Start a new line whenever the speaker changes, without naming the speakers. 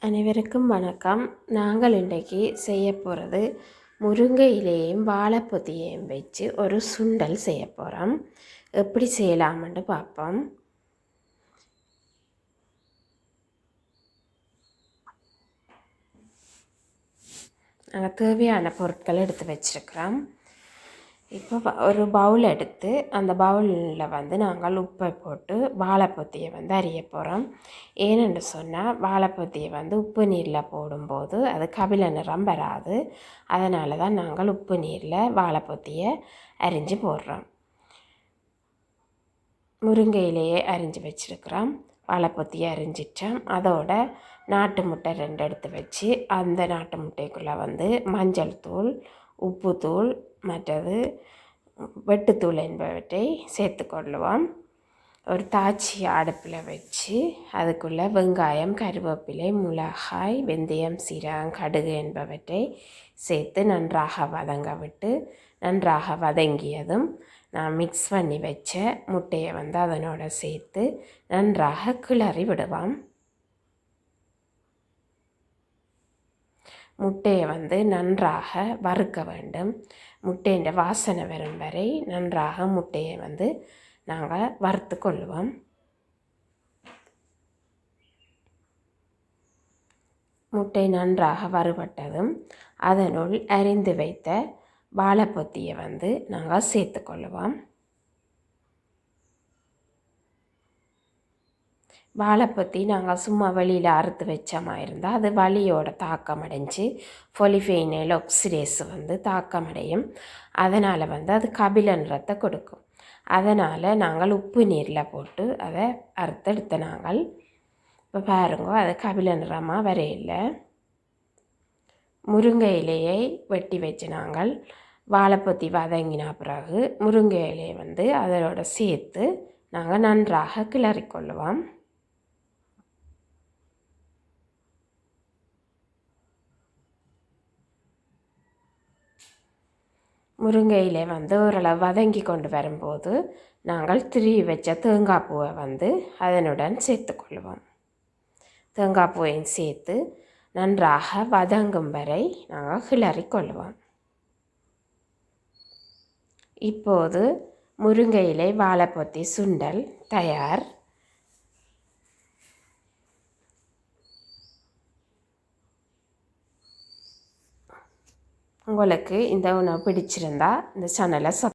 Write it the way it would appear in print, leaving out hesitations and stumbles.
அனைவருக்கும் வணக்கம். நாங்கள் இன்றைக்கு செய்ய போகிறது முருங்கை இலையையும் வாழைப்பொதியையும் வச்சு ஒரு சுண்டல் செய்ய போகிறோம். எப்படி செய்யலாம்னு பார்ப்போம். நாங்கள் தேவையான பொருட்களை எடுத்து வச்சுருக்கிறோம். இப்போ ஒரு பவுல் எடுத்து அந்த பவுலில் நாங்கள் உப்பை போட்டு வாழைப்பொதியை அறிய போகிறோம். ஏனென்று சொன்னால் வாழைப்பொதியை உப்பு நீரில் போடும்போது அது கபில நிறம் வராது. அதனால தான் நாங்கள் உப்பு நீரில் வாழைப்பொதியை அரிஞ்சு போடுறோம். முருங்கையிலேயே அரிஞ்சு வச்சுருக்கிறோம். வாழைப்பொதியை அரிஞ்சிட்டோம். அதோட நாட்டு முட்டை 2 எடுத்து வச்சு அந்த நாட்டு முட்டைக்குள்ளே மஞ்சள் தூள், உப்புத்தூள், மற்றது வெட்டுத்தூள் என்பவற்றை சேர்த்து கொள்ளுவோம். ஒரு தாச்சி அடுப்பில் வச்சு அதுக்குள்ளே வெங்காயம், கருவேப்பிலை, மிளகாய், வெந்தயம், சீரகம், கடுகு என்பவற்றை சேர்த்து நன்றாக வதங்க விட்டு நன்றாக வதங்கியதும் நான் மிக்ஸ் பண்ணி வச்ச முட்டையை அதனோட சேர்த்து நன்றாக கிளறி விடுவோம். முட்டையை நன்றாக வறுக்க வேண்டும். முட்டையின் வாசனை வரும் வரை நன்றாக முட்டையை நாங்கள் வறுத்து கொள்ளுவோம். முட்டை நன்றாக வறுபட்டதும் அதனுள் அரிந்து வைத்த வாழைப்பொதியை நாங்கள் சேர்த்து கொள்ளுவோம். வாழைப்பொதி நாங்கள் சும்மா வெளியில் அறுத்து வச்சமாக இருந்தால் அது வலியோட தாக்கம் அடைஞ்சு பொலிஃபெனைல் ஆக்சிடேஸ் தாக்கமடையும். அதனால் அது கபில நிறத்தை கொடுக்கும். அதனால் நாங்கள் உப்பு நீரில் போட்டு அதை அறுத்தெடுத்த நாங்கள் இப்போ பாருங்க அது கபில நிறமாக வரையில்லை. முருங்கை இலையை வெட்டி வச்சு நாங்கள் வாழைப்பொதி வதங்கின பிறகு முருங்கை இலையை அதோட சேர்த்து நாங்கள் நன்றாக கிளறிக்கொள்ளுவோம். முருங்கையிலே ஓரளவு வதங்கி கொண்டு வரும்போது நாங்கள் திருவி வச்ச தேங்காய் பூவை அதனுடன் சேர்த்துக்கொள்வோம். தேங்காய் பூவையும் சேர்த்து நன்றாக வதங்கும் வரை நாங்கள் கிளறிக்கொள்வோம். இப்போது முருங்கையிலை வாழைப்பொதி சுண்டல் தயார். உங்களுக்கு இந்த உணவு பிடிச்சிருந்தா இந்த சேனலை